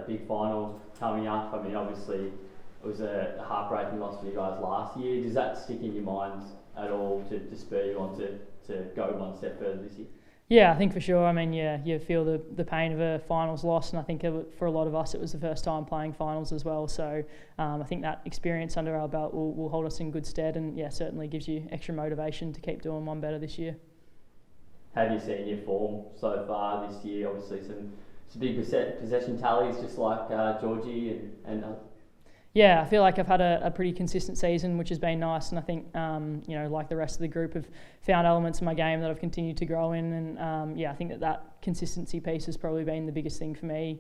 a big final coming up. I mean, obviously it was a heartbreaking loss for you guys last year. Does that stick in your minds at all to spur you on to go one step further this year? Yeah, I think for sure. I mean, you feel the pain of a finals loss, and I think for a lot of us it was the first time playing finals as well. So I think that experience under our belt will hold us in good stead, and certainly gives you extra motivation to keep doing one better this year. Have you seen your form so far this year? Obviously some big possession tallies, just like Georgie and Yeah, I feel like I've had a pretty consistent season, which has been nice, and I think like the rest of the group, have found elements in my game that I've continued to grow in, and I think that consistency piece has probably been the biggest thing for me.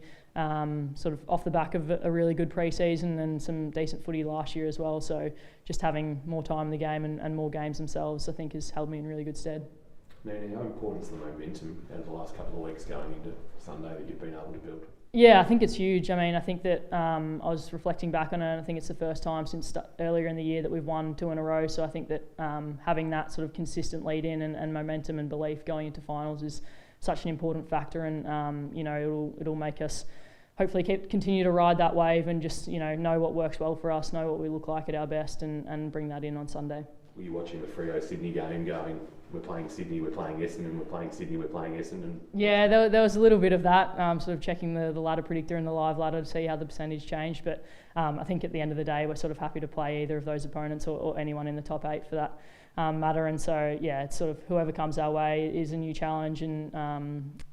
Sort of off the back of a really good pre-season and some decent footy last year as well. So just having more time in the game and more games themselves, I think has held me in really good stead. Nanny, how important is the momentum out of the last couple of weeks going into Sunday that you've been able to build? Yeah, I think it's huge. I mean, I think that I was reflecting back on it, and I think it's the first time since earlier in the year that we've won 2 in a row. So I think that having that sort of consistent lead in and momentum and belief going into finals is such an important factor, and it'll make us hopefully continue to ride that wave and just know what works well for us, know what we look like at our best, and bring that in on Sunday. Were you watching the Freo Sydney game going, we're playing Sydney, we're playing Essendon, we're playing Sydney, we're playing Essendon? Yeah, there was a little bit of that, sort of checking the ladder predictor and the live ladder to see how the percentage changed. But I think at the end of the day, we're sort of happy to play either of those opponents or anyone in the top 8 for that matter. And so, it's sort of whoever comes our way is a new challenge, and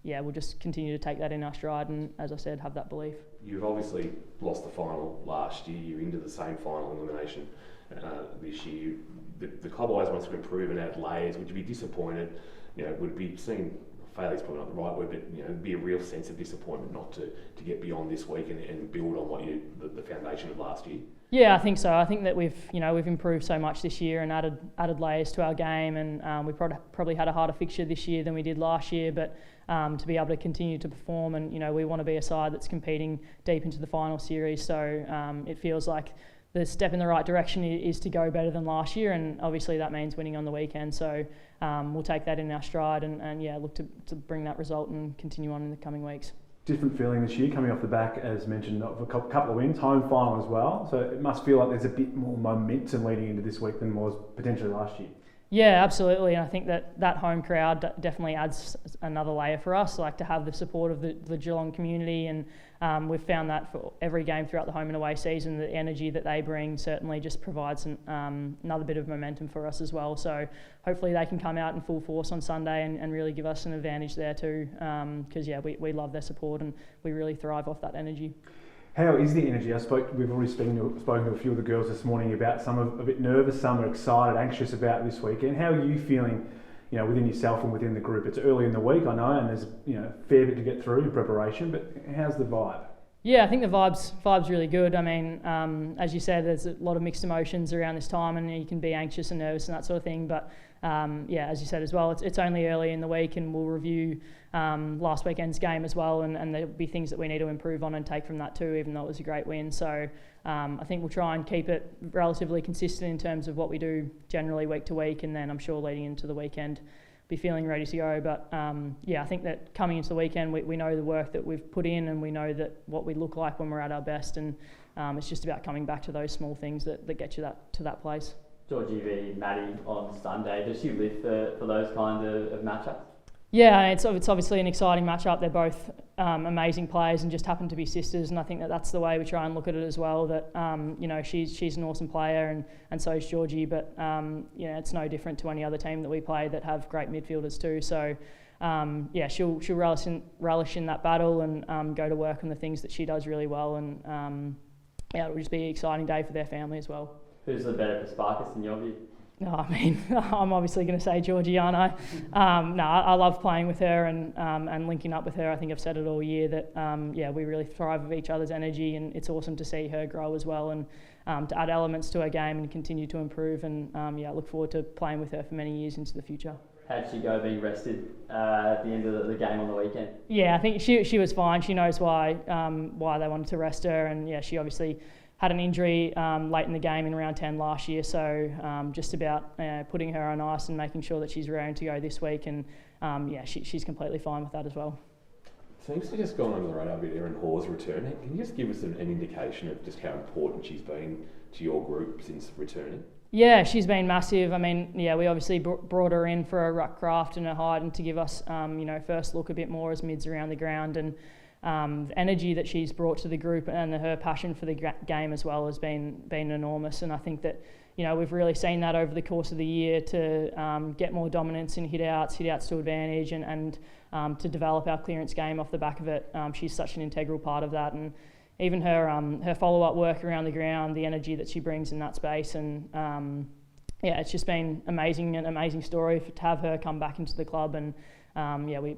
we'll just continue to take that in our stride and, as I said, have that belief. You've obviously lost the final last year. You're into the same final elimination this year. The club always wants to improve and add layers. Would you be disappointed? Would it be seen, failure is probably not the right word, but it'd be a real sense of disappointment not to get beyond this week and build on what the foundation of last year? Yeah, I think so. I think that we've improved so much this year and added layers to our game, and we probably had a harder fixture this year than we did last year. But to be able to continue to perform, and we want to be a side that's competing deep into the final series. So it feels like the step in the right direction is to go better than last year, and obviously that means winning on the weekend. So we'll take that in our stride and look to bring that result and continue on in the coming weeks. Different feeling this year, coming off the back, as mentioned, of a couple of wins, home final as well. So it must feel like there's a bit more momentum leading into this week than was potentially last year. Yeah, absolutely. And I think that home crowd definitely adds another layer for us, like to have the support of the Geelong community. And we've found that for every game throughout the home and away season, the energy that they bring certainly just provides another bit of momentum for us as well. So hopefully they can come out in full force on Sunday and really give us an advantage there too. Because we love their support and we really thrive off that energy. How is the energy? We've already spoken to a few of the girls this morning about some are a bit nervous, some are excited, anxious about this weekend. How are you feeling, within yourself and within the group? It's early in the week, I know, and there's a fair bit to get through in preparation, but how's the vibe? Yeah, I think the vibe's really good. I mean, as you said, there's a lot of mixed emotions around this time, and you can be anxious and nervous and that sort of thing. But as you said as well, it's only early in the week, and we'll review last weekend's game as well, and there'll be things that we need to improve on and take from that too, even though it was a great win. So I think we'll try and keep it relatively consistent in terms of what we do generally week to week, and then I'm sure leading into the weekend be feeling ready to go. But I think that coming into the weekend, we know the work that we've put in, and we know that what we look like when we're at our best, and it's just about coming back to those small things that get you to that place. Georgie v Maddie on Sunday, does she live for those kind of matchups? Yeah, it's obviously an exciting matchup. They're both amazing players and just happen to be sisters, and I think that's the way we try and look at it as well. That she's an awesome player, and so is Georgie. But it's no different to any other team that we play that have great midfielders too. So she'll relish in that battle and go to work on the things that she does really well. And it'll just be an exciting day for their family as well. Who's the better for Sparkus in your view? No, I mean, I'm obviously going to say Georgie, aren't I? I love playing with her and linking up with her. I think I've said it all year that, we really thrive with each other's energy, and it's awesome to see her grow as well and to add elements to her game and continue to improve. And, I look forward to playing with her for many years into the future. How'd she go being rested at the end of the game on the weekend? Yeah, I think she was fine. She knows why they wanted to rest her, and, she obviously had an injury late in the game in round 10 last year, so just about putting her on ice and making sure that she's raring to go this week, and she's completely fine with that as well. seems to just gone under the radar a bit. Erin Hawes returning. Can you just give us an indication of just how important she's been to your group since returning? Yeah, she's been massive. I mean, yeah, we obviously brought her in for a ruck craft and a hide and to give us, first look a bit more as mids around the ground, and the energy that she's brought to the group and her passion for the game as well has been enormous. And I think that, we've really seen that over the course of the year to get more dominance in hit-outs to advantage, and to develop our clearance game off the back of it. She's such an integral part of that, and even her follow-up work around the ground, the energy that she brings in that space, and it's just been an amazing story to have her come back into the club, and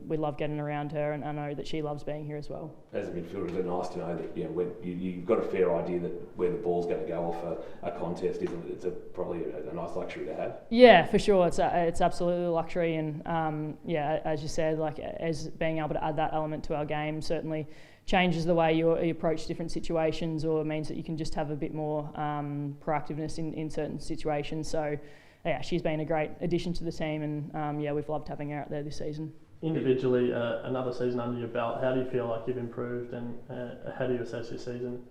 we love getting around her, and I know that she loves being here as well. As a midfielder, is it nice to know that when you've got a fair idea that where the ball's going to go off a contest, isn't it? It's probably a nice luxury to have. Yeah, for sure. It's absolutely a luxury, and as you said, as being able to add that element to our game certainly changes the way you approach different situations, or means that you can just have a bit more proactiveness in certain situations. So yeah, she's been a great addition to the team, and we've loved having her out there this season. Individually, another season under your belt, how do you feel like you've improved, and how do you assess your season?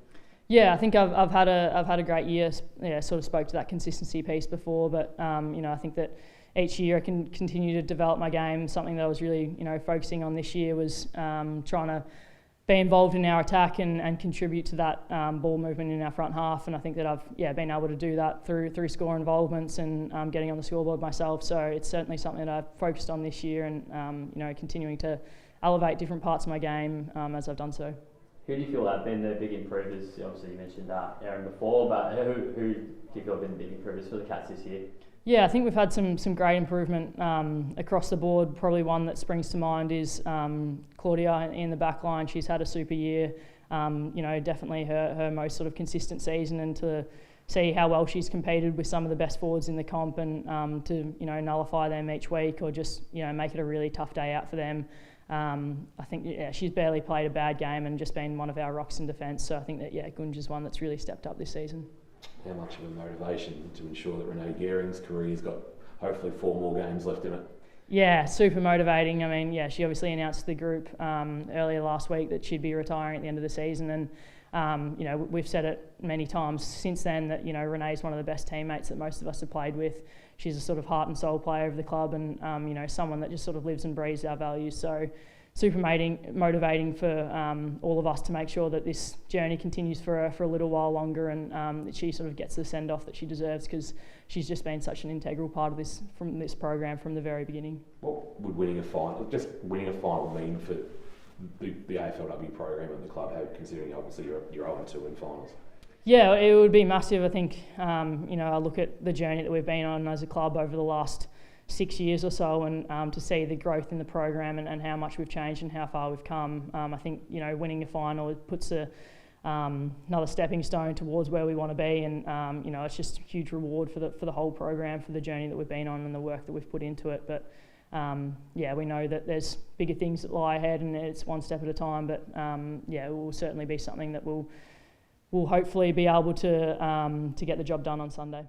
Yeah, I think I've had a great year. Yeah, sort of spoke to that consistency piece before, but I think that each year I can continue to develop my game. Something that I was really focusing on this year was trying to be involved in our attack and contribute to that ball movement in our front half, and I think that I've been able to do that through score involvements and getting on the scoreboard myself. So it's certainly something that I've focused on this year, and continuing to elevate different parts of my game as I've done so. Who do you feel have been the big improvers? Obviously you mentioned Erin before, but who do you feel have been the big improvers for the Cats this year? Yeah, I think we've had some great improvement across the board. Probably one that springs to mind is Claudia in the back line. She's had a super year. Definitely her most sort of consistent season, and to see how well she's competed with some of the best forwards in the comp, and to nullify them each week, or just make it a really tough day out for them. I think she's barely played a bad game and just been one of our rocks in defence. So I think that Gunja's one that's really stepped up this season. How much of a motivation to ensure that Renee Gehring's career's got hopefully 4 more games left in it? Yeah, super motivating. I mean, she obviously announced to the group earlier last week that she'd be retiring at the end of the season, and we've said it many times since then that Renee's one of the best teammates that most of us have played with. She's a sort of heart and soul player of the club, and someone that just sort of lives and breathes our values. So super motivating for all of us to make sure that this journey continues for a little while longer, and that she sort of gets the send-off that she deserves, because she's just been such an integral part of this program from the very beginning. What would winning a final mean for the AFLW program and the club, considering obviously you're 0-2 in finals? Yeah, it would be massive. I think I look at the journey that we've been on as a club over the last 6 years or so, and to see the growth in the program and how much we've changed and how far we've come. I think winning a final, it puts another stepping stone towards where we want to be, and it's just a huge reward for the whole program, for the journey that we've been on and the work that we've put into it. But we know that there's bigger things that lie ahead, and it's one step at a time. But it will certainly be something that we'll hopefully be able to get the job done on Sunday.